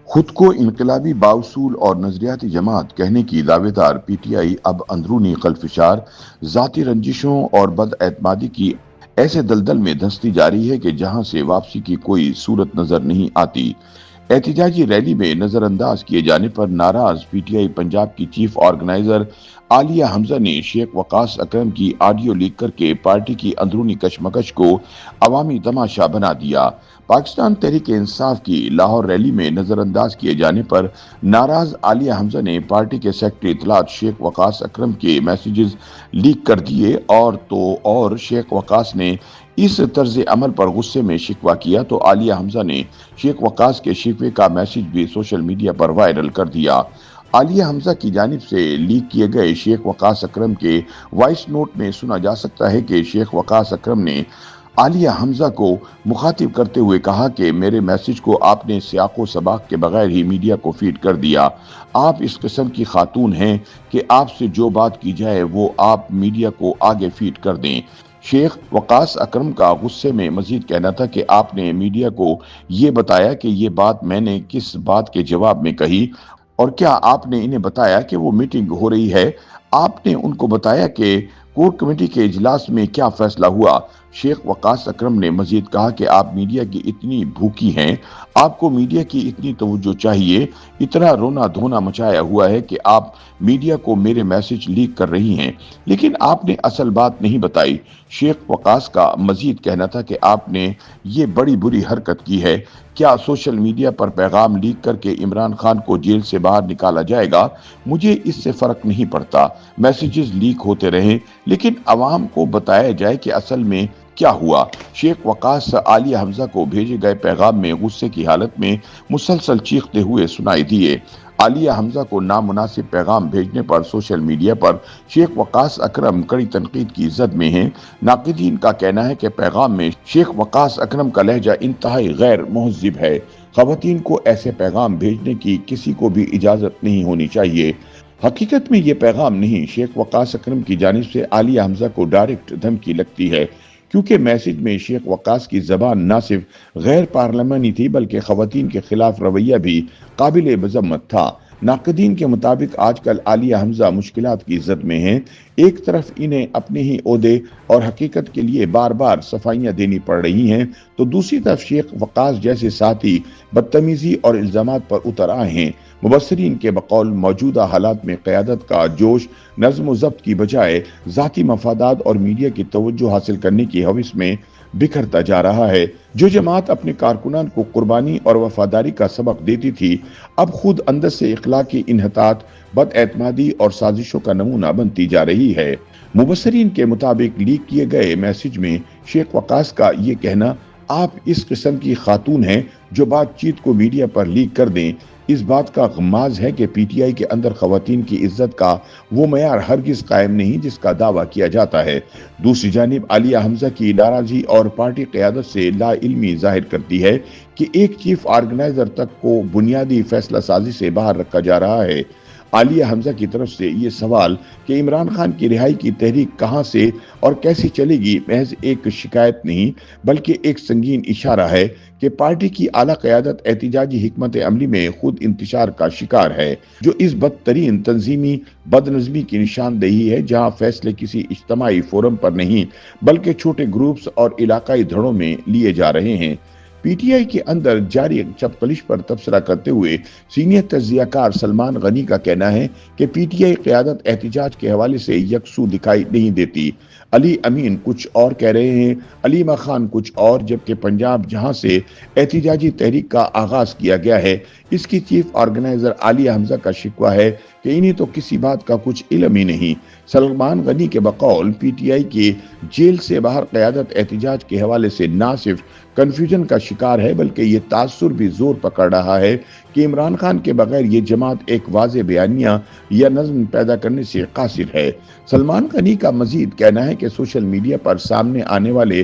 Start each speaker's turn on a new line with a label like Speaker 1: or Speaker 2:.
Speaker 1: خود کو انقلابی باوصول اور نظریاتی جماعت کہنے کی دعوے دار پی ٹی آئی اب اندرونی خلفشار، ذاتی رنجشوں اور بد اعتمادی کی ایسے دلدل میں دھنستی جا رہی ہے کہ جہاں سے واپسی کی کوئی صورت نظر نہیں آتی۔ احتجاجی ریلی میں نظر انداز کیے جانے پر ناراض پی ٹی آئی پنجاب کی چیف آرگنائزر عالیہ حمزہ نے شیخ وقاص اکرم کی آڈیو لیک کر کے پارٹی کی اندرونی کشمکش کو عوامی تماشا بنا دیا۔ پاکستان تحریک انصاف کی لاہور ریلی میں نظر انداز کیے جانے پر ناراض عالیہ حمزہ نے پارٹی کے سیکرٹری اطلاعات شیخ وقاص اکرم کے میسیجز لیک کر دیے اور شیخ وقاص نے اس طرز عمل پر غصے میں شکوہ کیا تو عالیہ حمزہ نے شیخ وقاص کے شکوے کا میسیج بھی سوشل میڈیا پر وائرل کر دیا۔ عالیہ حمزہ کی جانب سے لیک کیے گئے شیخ وقاص اکرم کے وائس نوٹ میں سنا جا سکتا ہے کہ شیخ وقاص اکرم نے عالیہ حمزہ کو مخاطب کرتے ہوئے کہا کہ میرے میسیج کو آپ نے سیاق و سباق کے بغیر ہی میڈیا کو فیڈ کر دیا۔ آپ اس قسم کی خاتون ہیں کہ آپ سے جو بات کی جائے وہ آپ میڈیا کو آگے فیڈ کر دیں۔ شیخ وقاص اکرم کا غصے میں مزید کہنا تھا کہ آپ نے میڈیا کو یہ بتایا کہ یہ بات میں نے کس بات کے جواب میں کہی، اور کیا آپ نے انہیں بتایا کہ وہ میٹنگ ہو رہی ہے؟ آپ نے ان کو بتایا کہ کور کمیٹی کے اجلاس میں کیا فیصلہ ہوا؟ شیخ وقاص اکرم نے مزید کہا کہ آپ میڈیا کی اتنی بھوکی ہیں، آپ کو میڈیا کی اتنی توجہ چاہیے، اتنا رونا دھونا مچایا ہوا ہے کہ آپ میڈیا کو میرے میسج لیک کر رہی ہیں، لیکن آپ نے اصل بات نہیں بتائی۔ شیخ وقاص کا مزید کہنا تھا کہ آپ نے یہ بڑی بری حرکت کی ہے۔ کیا سوشل میڈیا پر پیغام لیک کر کے عمران خان کو جیل سے باہر نکالا جائے گا؟ مجھے اس سے فرق نہیں پڑتا، میسیجز لیک ہوتے رہیں، لیکن عوام کو بتایا جائے کہ اصل میں کیا ہوا۔ شیخ وقاص عالیہ حمزہ کو بھیجے گئے پیغام میں غصے کی حالت میں مسلسل چیختے ہوئے سنائی دیے۔ عالیہ حمزہ کو نامناسب پیغام بھیجنے پر سوشل میڈیا پر شیخ وقاص اکرم کڑی تنقید کی زد میں ہیں۔ ناقدین کا کہنا ہے کہ پیغام میں شیخ وقاص اکرم کا لہجہ انتہائی غیر مہذب ہے۔ خواتین کو ایسے پیغام بھیجنے کی کسی کو بھی اجازت نہیں ہونی چاہیے۔ حقیقت میں یہ پیغام نہیں، شیخ وقاص اکرم کی جانب سے عالیہ حمزہ کو ڈائریکٹ دھمکی لگتی ہے، کیونکہ میسج میں شیخ وقاص کی زبان نہ صرف غیر پارلیمانی تھی بلکہ خواتین کے خلاف رویہ بھی قابل مذمت تھا۔ ناقدین کے مطابق آج کل عالیہ حمزہ مشکلات کی زد میں ہیں۔ ایک طرف انہیں اپنے ہی عہدے اور حقیقت کے لیے بار بار صفائیاں دینی پڑ رہی ہیں تو دوسری طرف شیخ وقاص جیسے ساتھی بدتمیزی اور الزامات پر اتر آئے ہیں۔ مبصرین کے بقول موجودہ حالات میں قیادت کا جوش نظم و ضبط کی بجائے ذاتی مفادات اور میڈیا کی توجہ حاصل کرنے کی ہوس میں بکھرتا جا رہا ہے۔ جو جماعت اپنے کارکنان کو قربانی اور وفاداری کا سبق دیتی تھی، اب خود اندر سے اخلاقی انحطاط، بد اعتمادی اور سازشوں کا نمونہ بنتی جا رہی ہے۔ مبصرین کے مطابق لیک کیے گئے میسج میں شیخ وقاص کا یہ کہنا، آپ اس قسم کی خاتون ہیں جو بات چیت کو میڈیا پر لیک کر دیں، اس بات کا غماز ہے کہ پی ٹی آئی کے اندر خواتین کی عزت کا وہ معیار ہرگز قائم نہیں جس کا دعویٰ کیا جاتا ہے۔ دوسری جانب عالیہ حمزہ کی ناراضی اور پارٹی قیادت سے لا علمی ظاہر کرتی ہے کہ ایک چیف آرگنائزر تک کو بنیادی فیصلہ سازی سے باہر رکھا جا رہا ہے۔ عالیہ حمزہ کی طرف سے یہ سوال کہ عمران خان کی رہائی کی تحریک کہاں سے اور کیسے چلے گی محض ایک شکایت نہیں بلکہ ایک سنگین اشارہ ہے کہ پارٹی کی اعلیٰ قیادت احتجاجی حکمت عملی میں خود انتشار کا شکار ہے، جو اس بدترین تنظیمی بدنظمی کی نشاندہی ہے جہاں فیصلے کسی اجتماعی فورم پر نہیں بلکہ چھوٹے گروپس اور علاقائی دھڑوں میں لیے جا رہے ہیں۔ پی ٹی آئی کے اندر جاری چپقلش پر تبصرہ کرتے ہوئے سینئر تجزیہ کار سلمان غنی کا کہنا ہے کہ پی ٹی آئی قیادت احتجاج کے حوالے سے یکسو دکھائی نہیں دیتی۔ علی امین کچھ اور کہہ رہے ہیں، علیمہ خان کچھ اور، جبکہ پنجاب جہاں سے احتجاجی تحریک کا آغاز کیا گیا ہے، اس کی چیف آرگنائزر عالیہ حمزہ کا شکوہ ہے کہ انہیں تو کسی بات کا کچھ علم ہی نہیں۔ سلمان غنی کے بقول پی ٹی آئی کی جیل سے باہر قیادت احتجاج کے حوالے سے نہ صرف کنفیوژن کا شکار ہے بلکہ یہ تاثر بھی زور پکڑ رہا ہے کہ عمران خان کے بغیر یہ جماعت ایک واضح بیانیہ یا نظم پیدا کرنے سے قاصر ہے۔ سلمان غنی کا مزید کہنا ہے کہ سوشل میڈیا پر سامنے آنے والے